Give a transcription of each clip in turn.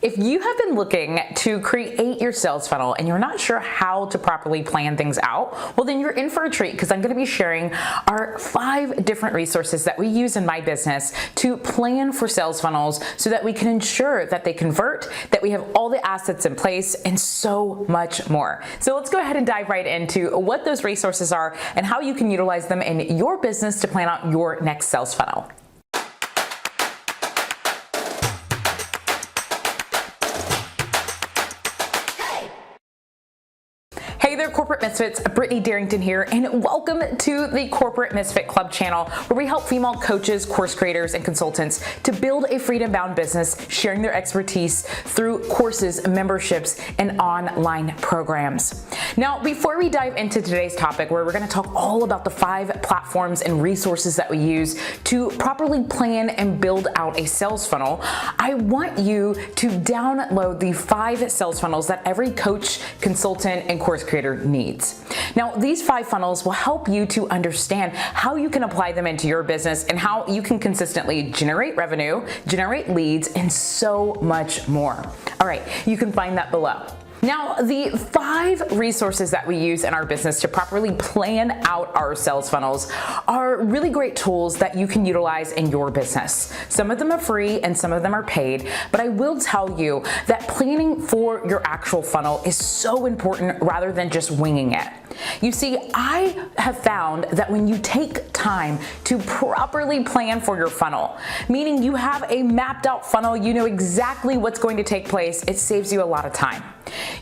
If you have been looking to create your sales funnel and you're not sure how to properly plan things out, well then you're in for a treat, because I'm going to be sharing our 5 different resources that we use in my business to plan for sales funnels so that we can ensure that they convert, that we have all the assets in place, and so much more. So let's go ahead and dive right into what those resources are and how you can utilize them in your business to plan out your next sales funnel. Hey there, Corporate Misfits, Brittany Darrington here, and welcome to the Corporate Misfit Club channel, where we help female coaches, course creators, and consultants to build a freedom-bound business, sharing their expertise through courses, memberships, and online programs. Now, before we dive into today's topic, where we're going to talk all about the 5 platforms and resources that we use to properly plan and build out a sales funnel, I want you to download the 5 sales funnels that every coach, consultant, and course creator needs. Now, these 5 funnels will help you to understand how you can apply them into your business and how you can consistently generate revenue, generate leads, and so much more. All right, you can find that below. Now, the 5 resources that we use in our business to properly plan out our sales funnels are really great tools that you can utilize in your business. Some of them are free and some of them are paid, but I will tell you that planning for your actual funnel is so important rather than just winging it. You see, I have found that when you take time to properly plan for your funnel, meaning you have a mapped out funnel, you know exactly what's going to take place, it saves you a lot of time.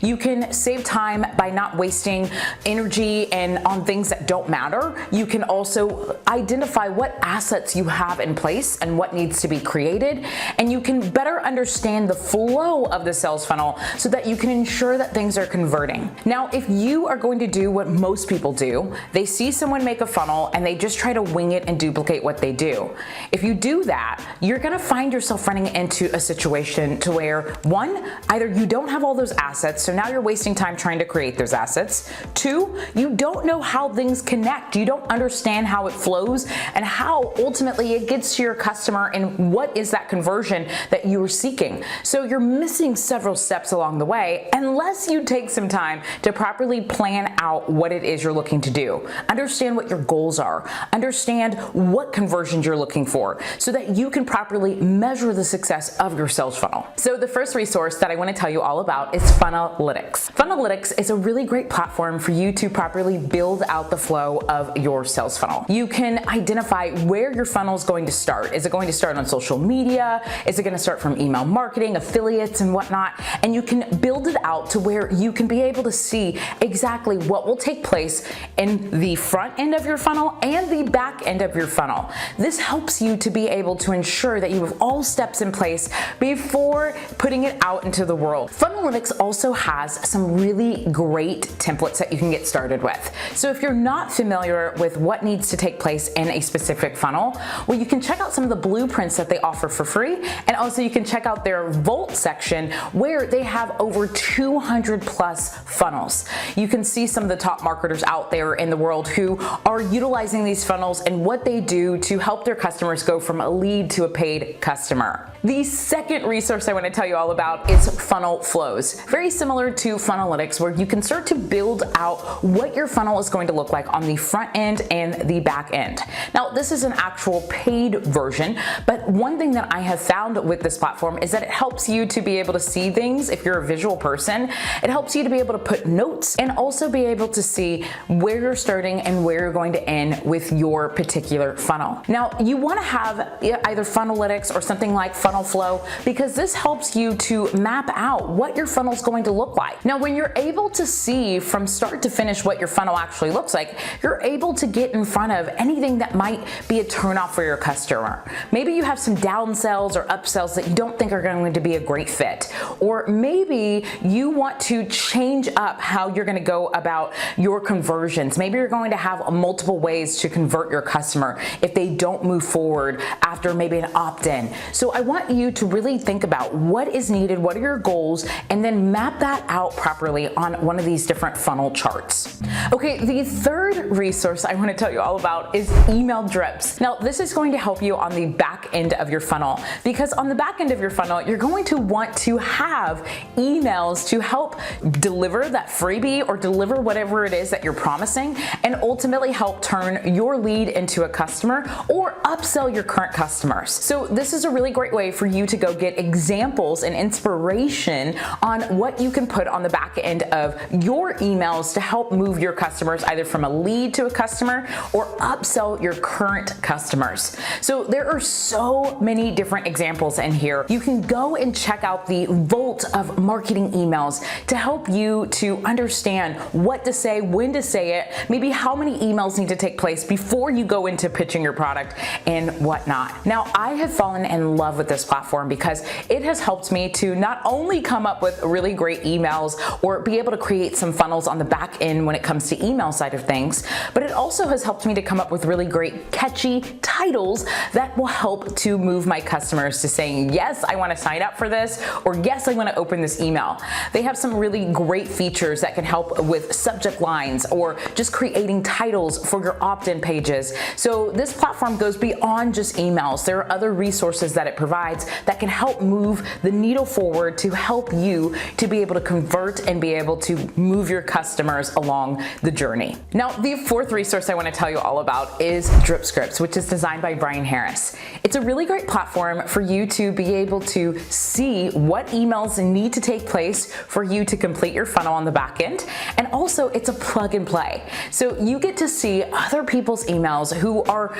You can save time by not wasting energy on things that don't matter. You can also identify what assets you have in place and what needs to be created, and you can better understand the flow of the sales funnel so that you can ensure that things are converting. Now, if you are going to do what most people do, they see someone make a funnel and they just try to wing it and duplicate what they do. If you do that, you're going to find yourself running into a situation to where, 1, either you don't have all those assets, so now you're wasting time trying to create those assets. 2, you don't know how things connect. You don't understand how it flows and how ultimately it gets to your customer and what is that conversion that you are seeking. So you're missing several steps along the way unless you take some time to properly plan out what it is you're looking to do. Understand what your goals are. Understand what conversions you're looking for so that you can properly measure the success of your sales funnel. So the first resource that I want to tell you all about is Funnelytics. Funnelytics is a really great platform for you to properly build out the flow of your sales funnel. You can identify where your funnel is going to start. Is it going to start on social media? Is it going to start from email marketing, affiliates, and whatnot? And you can build it out to where you can be able to see exactly what will take place in the front end of your funnel and the back end of your funnel. This helps you to be able to ensure that you have all steps in place before putting it out into the world. Funnelytics also has some really great templates that you can get started with. So if you're not familiar with what needs to take place in a specific funnel, well, you can check out some of the blueprints that they offer for free, and also you can check out their Vault section where they have over 200 plus funnels. You can see some of the top marketers out there in the world who are utilizing these funnels and what they do to help their customers go from a lead to a paid customer. The second resource I want to tell you all about is Funnel Flows. Very similar to Funnelytics, where you can start to build out what your funnel is going to look like on the front end and the back end. Now, this is an actual paid version, but one thing that I have found with this platform is that it helps you to be able to see things. If you're a visual person, it helps you to be able to put notes and also be able to see where you're starting and where you're going to end with your particular funnel. Now, you want to have either Funnelytics or something like Funnel Flow, because this helps you to map out what your funnel is going to look like. Now, when you're able to see from start to finish what your funnel actually looks like, you're able to get in front of anything that might be a turnoff for your customer. Maybe you have some downsells or upsells that you don't think are going to be a great fit, or maybe you want to change up how you're going to go about your conversions. Maybe you're going to have multiple ways to convert your customer if they don't move forward after maybe an opt-in. So I want want you to really think about what is needed, what are your goals, and then map that out properly on one of these different funnel charts. Okay, the third resource I want to tell you all about is email drips. Now, this is going to help you on the back end of your funnel, because on the back end of your funnel, you're going to want to have emails to help deliver that freebie or deliver whatever it is that you're promising, and ultimately help turn your lead into a customer or upsell your current customers. So this is a really great way for you to go get examples and inspiration on what you can put on the back end of your emails to help move your customers either from a lead to a customer or upsell your current customers. So there are so many different examples in here. You can go and check out the vault of marketing emails to help you to understand what to say, when to say it, maybe how many emails need to take place before you go into pitching your product and whatnot. Now, I have fallen in love with this platform because it has helped me to not only come up with really great emails or be able to create some funnels on the back end when it comes to email side of things, but it also has helped me to come up with really great catchy titles that will help to move my customers to saying, yes, I want to sign up for this, or yes, I want to open this email. They have some really great features that can help with subject lines or just creating titles for your opt-in pages. So this platform goes beyond just emails. There are other resources that it provides that can help move the needle forward to help you to be able to convert and be able to move your customers along the journey. Now, the fourth resource I want to tell you all about is Dripscripts, which is designed by Brian Harris. It's a really great platform for you to be able to see what emails need to take place for you to complete your funnel on the back end. And also, it's a plug and play. So you get to see other people's emails who are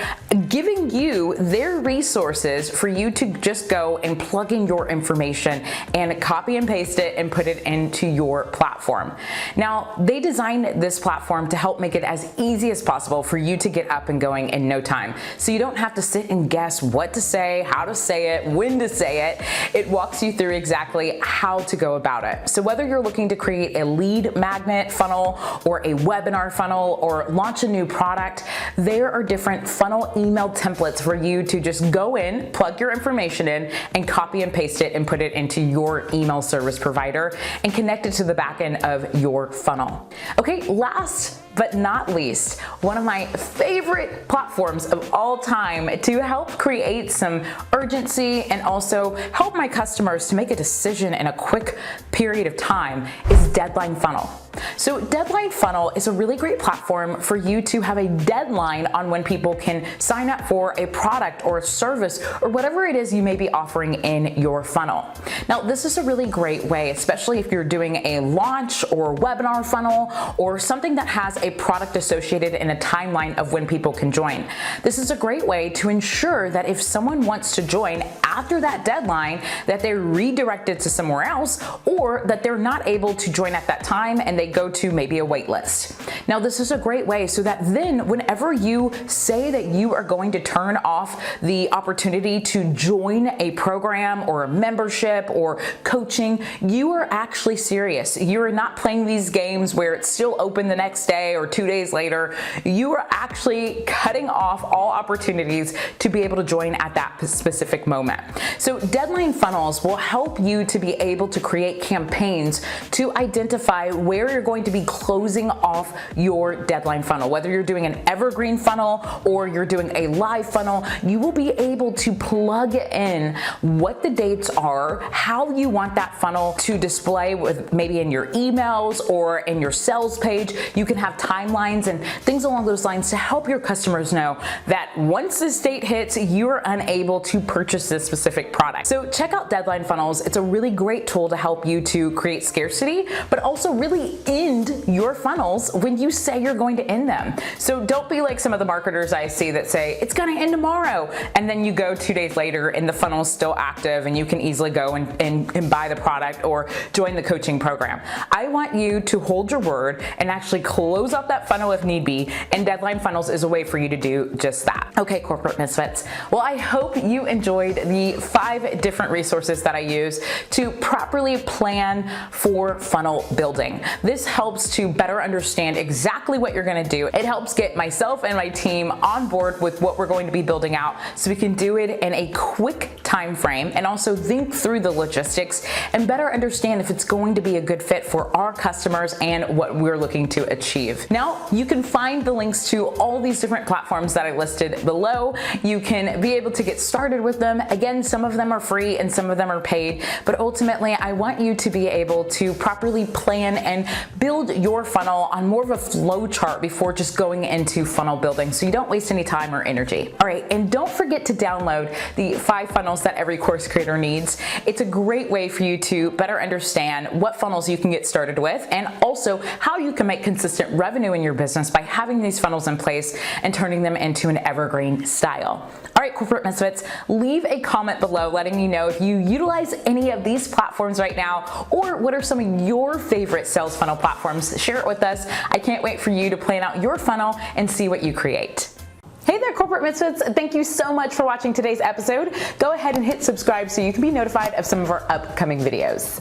giving you their resources for you to just go and plug in your information and copy and paste it and put it into your platform. Now, they designed this platform to help make it as easy as possible for you to get up and going in no time. So you don't have to sit and guess what to say, how to say it, when to say it. It walks you through exactly how to go about it. So whether you're looking to create a lead magnet funnel or a webinar funnel or launch a new product, there are different funnel email templates for you to just go in, plug your information in, and copy and paste it and put it into your email service provider and connect it to the back end of your funnel. Okay, last but not least, one of my favorite platforms of all time to help create some urgency and also help my customers to make a decision in a quick period of time is Deadline Funnel. So Deadline Funnel is a really great platform for you to have a deadline on when people can sign up for a product or a service or whatever it is you may be offering in your funnel. Now, this is a really great way, especially if you're doing a launch or webinar funnel or something that has a product associated in a timeline of when people can join. This is a great way to ensure that if someone wants to join after that deadline, that they're redirected to somewhere else, or that they're not able to join at that time and they go to maybe a wait list. Now, this is a great way so that then whenever you say that you are going to turn off the opportunity to join a program or a membership or coaching, you are actually serious. You are not playing these games where it's still open the next day or 2 days later. You are actually cutting off all opportunities to be able to join at that specific moment. So Deadline Funnels will help you to be able to create campaigns to identify where you're going to be closing off your deadline funnel. Whether you're doing an evergreen funnel or you're doing a live funnel, you will be able to plug in what the dates are, how you want that funnel to display with maybe in your emails or in your sales page. You can have timelines and things along those lines to help your customers know that once this date hits, you're unable to purchase this specific product. So check out Deadline Funnels. It's a really great tool to help you to create scarcity, but also really end your funnels when you say you're going to end them. So don't be like some of the marketers I see that say, it's going to end tomorrow. And then you go 2 days later and the funnel is still active and you can easily go and buy the product or join the coaching program. I want you to hold your word and actually close up that funnel if need be. And Deadline Funnels is a way for you to do just that. Okay, corporate misfits. Well, I hope you enjoyed the the 5 different resources that I use to properly plan for funnel building. This helps to better understand exactly what you're going to do. It helps get myself and my team on board with what we're going to be building out so we can do it in a quick time frame and also think through the logistics and better understand if it's going to be a good fit for our customers and what we're looking to achieve. Now, you can find the links to all these different platforms that I listed below. You can be able to get started with them. Again, some of them are free and some of them are paid, but ultimately I want you to be able to properly plan and build your funnel on more of a flow chart before just going into funnel building so you don't waste any time or energy. All right, and don't forget to download the 5 funnels that every course creator needs. It's a great way for you to better understand what funnels you can get started with and also how you can make consistent revenue in your business by having these funnels in place and turning them into an evergreen style. All right, Corporate Misfits, leave a comment below letting me know if you utilize any of these platforms right now or what are some of your favorite sales funnel platforms. Share it with us. I can't wait for you to plan out your funnel and see what you create. Hey there, Corporate Misfits. Thank you so much for watching today's episode. Go ahead and hit subscribe so you can be notified of some of our upcoming videos.